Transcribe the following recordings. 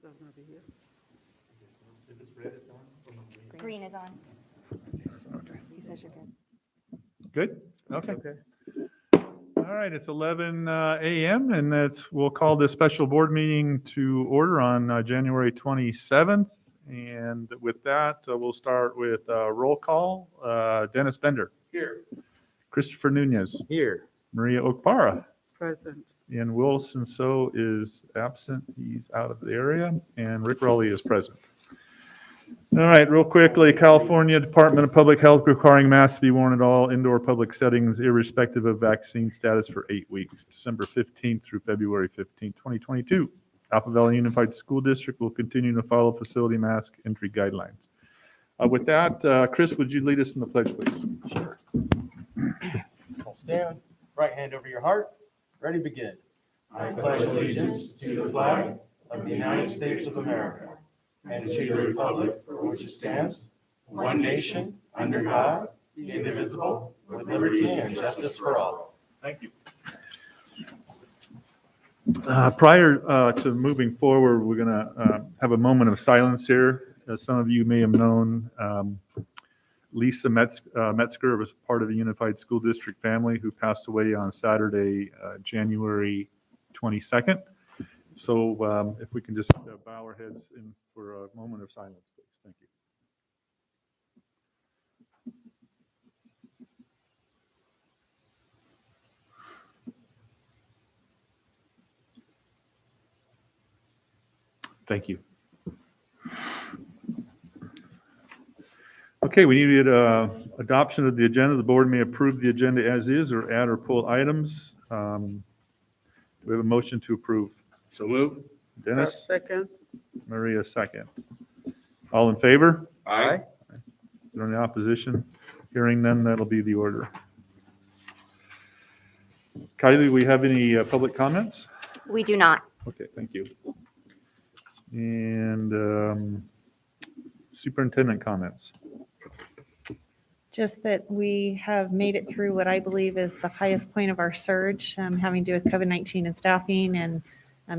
not going to be here. If it's red, it's on. Green is on. Okay. He says you're good. Good? Okay. All right, it's 11 a.m. and we'll call this special board meeting to order on January 27th. And with that, we'll start with roll call. Dennis Bender. Here. Christopher Nunez. Here. Maria Okpara. Present. And Wilson So is absent. He's out of the area. And Rick Rowley is present. All right, real quickly, California Department of Public Health requiring masks to be worn at all indoor public settings irrespective of vaccine status for 8 weeks, December 15th through February 15th, 2022. Alpha Valley Unified School District will continue to follow facility mask entry guidelines. With that, Chris, would you lead us in the pledge, please? Sure. I'll stand, right hand over your heart. Ready, begin. I pledge allegiance to the flag of the United States of America and to the republic for which it stands, one nation, under God, indivisible, with liberty and justice for all. Thank you. Prior to moving forward, we're going to have a moment of silence here. As some of you may have known, Lisa Metzger was part of the Unified School District family who passed away on Saturday, January 22nd. So if we can just bow our heads in for a moment of silence, please. Thank you. Thank you. Okay, we needed adoption of the agenda. The board may approve the agenda as is or add or pull items. We have a motion to approve. So move. Dennis? Second. Maria, second. All in favor? Aye. Is there any opposition? Hearing none, that'll be the order. Kylie, do we have any public comments? We do not. Okay, thank you. And superintendent comments. Just that we have made it through what I believe is the highest point of our surge, having to do with COVID-19 and staffing, and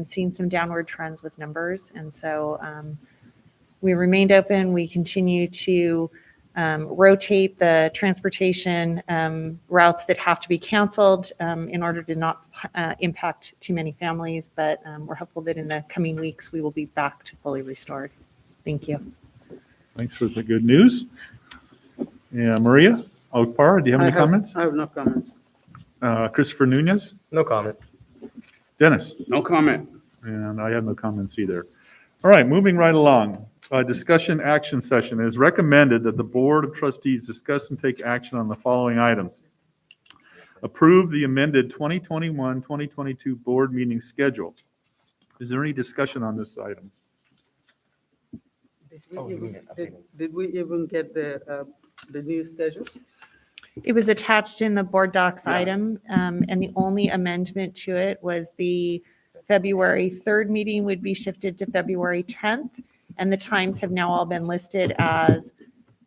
seen some downward trends with numbers. And so we remained open. We continue to rotate the transportation routes that have to be canceled in order to not impact too many families. But we're hopeful that in the coming weeks, we will be back to fully restored. Thank you. Thanks for the good news. Yeah, Maria Okpara, do you have any comments? I have no comments. Christopher Nunez? No comment. Dennis? No comment. And I have no comments either. All right, moving right along. Discussion action session. It is recommended that the Board of Trustees discuss and take action on the following items. Approve the amended 2021-2022 board meeting schedule. Is there any discussion on this item? Did we even get the new schedule? It was attached in the board docs item, and the only amendment to it was the February 3rd meeting would be shifted to February 10th, and the times have now all been listed as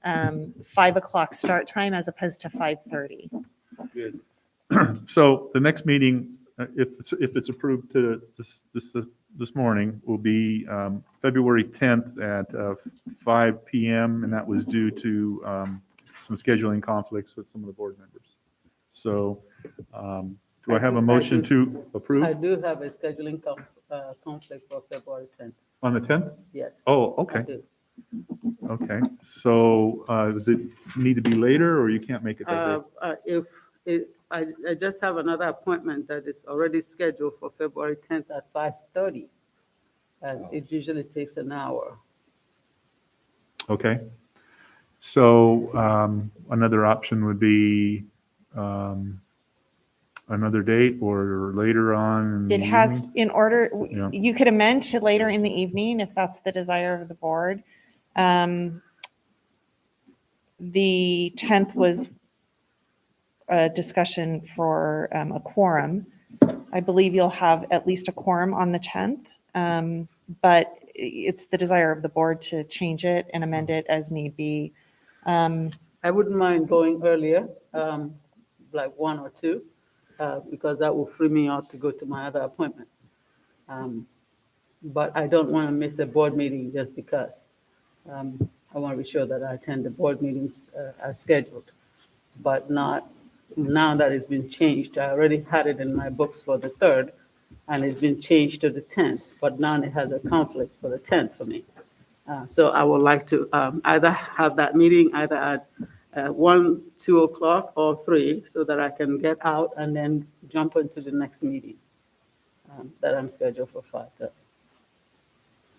5 o'clock start time as opposed to 5:30. Good. So the next meeting, if it's approved to this morning, will be February 10th at 5 p.m., and that was due to some scheduling conflicts with some of the board members. So do I have a motion to approve I do have a scheduling conflict for February 10th. on the 10th? Yes. Oh, I okay, do. okay. So does it need to be later, or you can't make it that day? I just have another appointment that is already scheduled for February 10th at 5:30. And it usually takes an hour. Okay. So another option would be another date or later on in the It has, evening? in order, Yeah. you could amend to later in the evening if that's the desire of the board. The 10th was a discussion for a quorum. I believe you'll have at least a quorum on the 10th, but it's the desire of the board to change it and amend it as need be. I wouldn't mind going earlier, like 1 or 2, because that will free me up to go to my other appointment. but I don't want to miss a board meeting just because. I want to be sure that I attend the board meetings as scheduled, but not now that it's been changed. I already had it in my books for the 3rd, and it's been changed to the 10th, but now it has a conflict for the 10th for me. So I would like to either have that meeting either at 1, 2 o'clock or 3, so that I can get out and then jump into the next meeting that I'm scheduled for 5:30.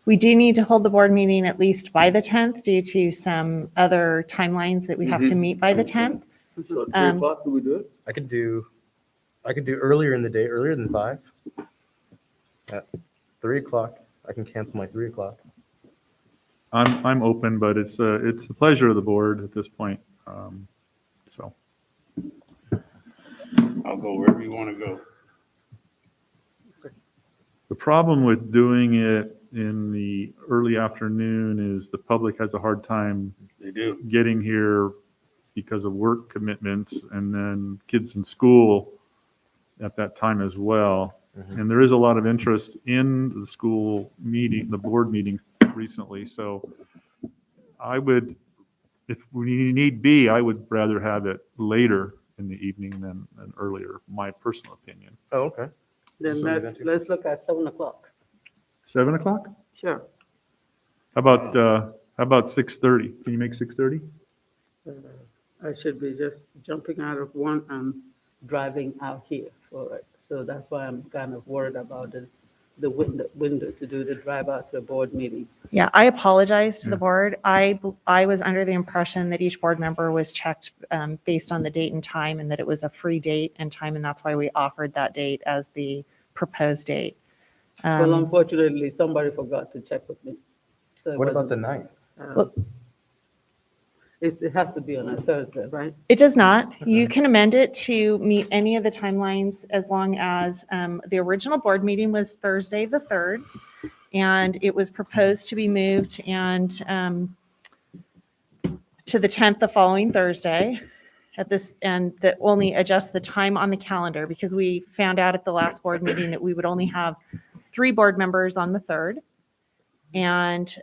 We do need to hold the board meeting at least by the 10th due to some other timelines that we have to meet by the 10th. So at 3 Um, o'clock, do we do it? I could do earlier in the day, earlier than 5. At 3 o'clock, I can cancel my 3 o'clock. I'm open, but it's the pleasure of the board at this point. So, I'll go wherever you want to go. the problem with doing it in the early afternoon is the public has a hard time They do. getting here because of work commitments and then kids in school at that time as well. And there is a lot of interest in the school meeting, the board meeting recently. So I would, if we need be, I would rather have it later in the evening than earlier, my personal opinion. Oh, okay. Then So let's look at 7 o'clock. 7 o'clock? Sure. How about 6:30? Can you make 6:30? I should be just jumping out of one and driving out here for it. So that's why I'm kind of worried about the window to do the drive out to a board meeting. Yeah, I apologize to the board. I was under the impression that each board member was checked based on the date and time, and that it was a free date and time, and that's why we offered that date as the proposed date. Well, unfortunately, somebody forgot to check with me. So it What about the wasn't- 9th? it has to be on a Thursday, right? It does not. You can amend it to meet any of the timelines as long as the original board meeting was Thursday, the 3rd, and it was proposed to be moved and to the 10th the following Thursday at this, and that only adjust the time on the calendar because we found out at the last board meeting that we would only have 3 board members on the 3rd. And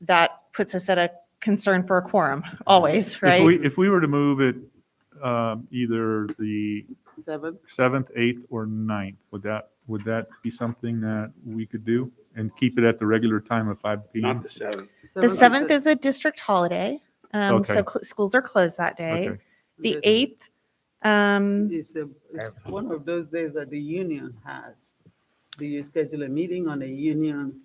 that puts us at a concern for a quorum, always, right? If we were to move it either the 7th? 7th, 8th, or 9th, would that be something that we could do and keep it at the regular time of 5 Not p.m.? the 7th. The 7th is a district holiday, so Okay. schools are closed that day. Okay. The 8th, It's one of those days that the union has. Do you schedule a meeting on a union?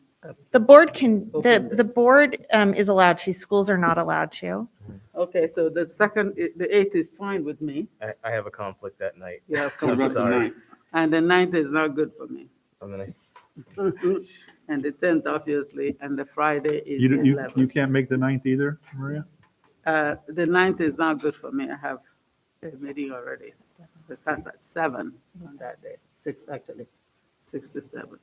the board can, Open the board is allowed to, schools are not allowed to. Okay, so the 8th is fine with me. I have a conflict that night. You have What I'm about the sorry. 9th? And the 9th is not good for me. I'm gonna, And the 10th, obviously, and the Friday is the You 11th. can't make the 9th either, Maria? The 9th is not good for me. I have a meeting already. It starts at 7 on that day, 6 actually, 6 to 7.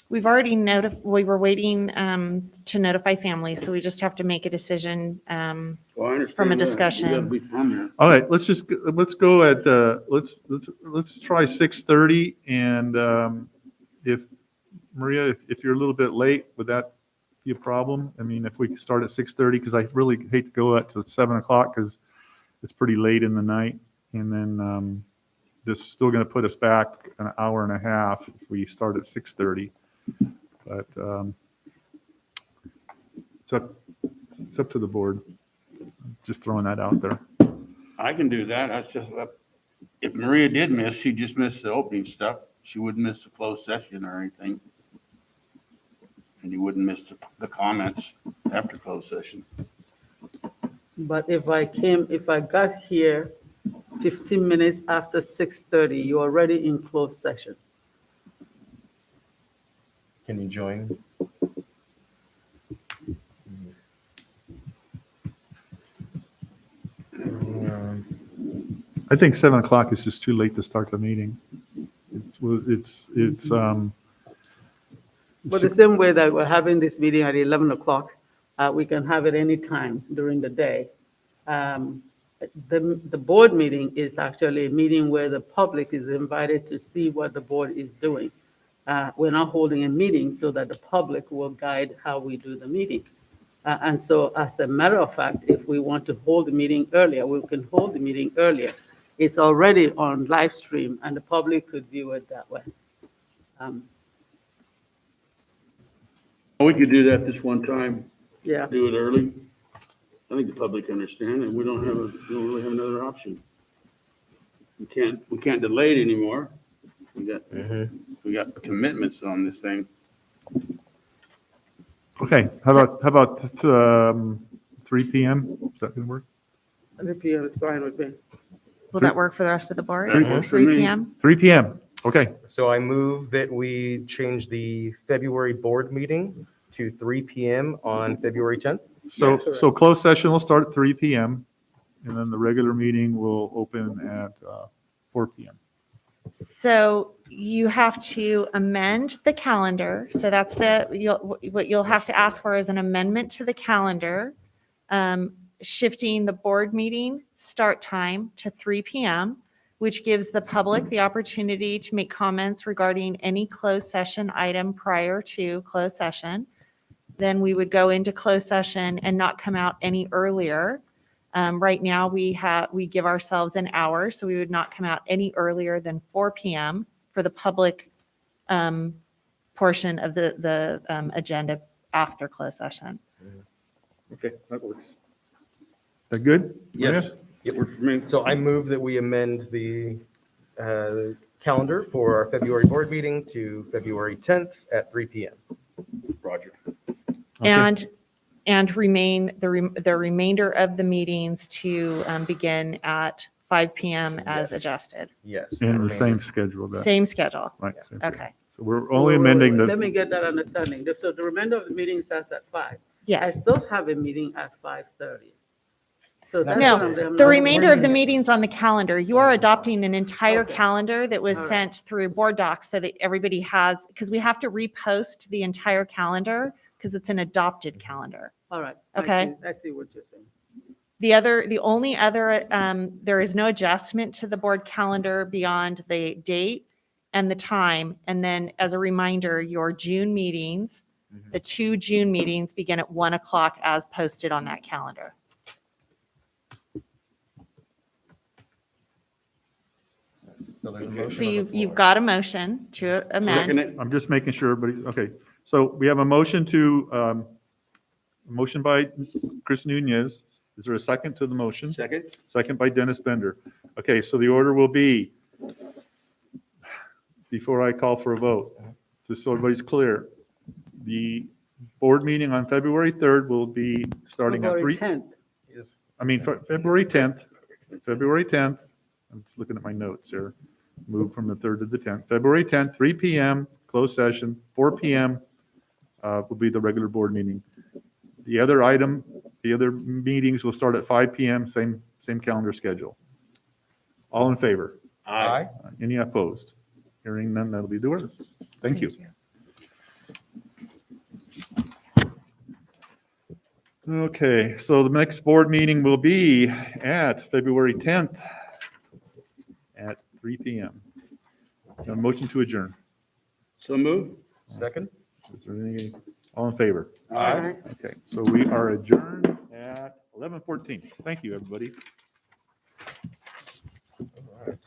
We've already we were waiting to notify families, so we just have to make a decision. Well, I understand From a that. discussion. You gotta be from here. All right, let's go at, let's try 6:30, and if, Maria, if you're a little bit late, would that be a problem? I mean, if we could start at 6:30, because I really hate to go out to 7 o'clock, because it's pretty late in the night, and then this is still going to put us back an hour and a half if we start at 6:30. But it's up to the board. Just throwing that out there. I can do that. That's just, if Maria did miss, she just missed the opening stuff. She wouldn't miss the closed session or anything. And you wouldn't miss the comments after closed session. But if I got here 15 minutes after 6:30, you're already in closed session. can you join? I think 7 o'clock is just too late to start the meeting. It's But the same way that we're having this meeting at 11 o'clock, we can have it any time during the day. The board meeting is actually a meeting where the public is invited to see what the board is doing. We're not holding a meeting so that the public will guide how we do the meeting. And so as a matter of fact, if we want to hold the meeting earlier, we can hold the meeting earlier. It's already on live stream and the public could view it that way. We could do that this one time, Yeah, do it early. I think the public understand, and we don't really have another option. We can't delay it anymore. We got commitments on this thing. Okay, how about 3 PM? Is that gonna work? 3 p.m. is fine with me. Will that work for the rest of the board? That works for 3 me. PM? 3 PM, okay. So I move that we change the February board meeting to 3 PM on February 10th. So, Yes. so closed session will start at 3 PM, and then the regular meeting will open at 4 PM. So you have to amend the calendar. So that's what you'll have to ask for is an amendment to the calendar, shifting the board meeting start time to 3 PM, which gives the public the opportunity to make comments regarding any closed session item prior to closed session. Then we would go into closed session and not come out any earlier. Right now, we give ourselves an hour, so we would not come out any earlier than 4 PM for the public portion of the agenda after closed session. Okay, that works. That good? Yes. It works for me. So I move that we amend the calendar for our February board meeting to February 10th at 3 PM. Roger. Okay. And remain the remainder of the meetings to begin at 5 PM as Yes. adjusted. Yes. And the same schedule that, Same schedule. right? same schedule. Okay. So we're only amending Let the, me get that understanding. So the remainder of the meeting starts at 5. I Yes. still have a meeting at 5:30. So that's No, what I'm the not remainder of the working. meetings on the calendar, you are adopting an entire Okay. calendar that was All right. sent through board docs so that everybody has, because we have to repost the entire calendar because it's an adopted calendar. All right. Okay. I see what you're saying. The only other, there is no adjustment to the board calendar beyond the date and the time. And then as a reminder, your June meetings, the 2 June meetings begin at 1 o'clock as posted on that calendar. So there's a motion. So on the you've floor. got a motion to Second amend. it. I'm just making sure, but, okay. So we have a motion motion by Chris Nunez. Is there a second to the motion? Second? Second by Dennis Bender. Okay, so the order will be, before I call for a vote, just so everybody's clear, the board meeting on February 3rd will be starting at February 3. 10th. Is- February 10th. February 10th. I'm just looking at my notes here. Move from the 3rd to the 10th. February 10th, 3 PM, closed session. 4 PM will be the regular board meeting. The other meetings will start at 5 PM, same calendar schedule. All in favor? Aye. Any opposed? Hearing none, that'll be the order. Thank you. Okay, so the next board meeting will be at February 10th at 3 PM. A motion to adjourn. So move. Second? Is there any, all in favor? Aye. Okay, so we are adjourned at 11:14. Thank you, everybody. All right.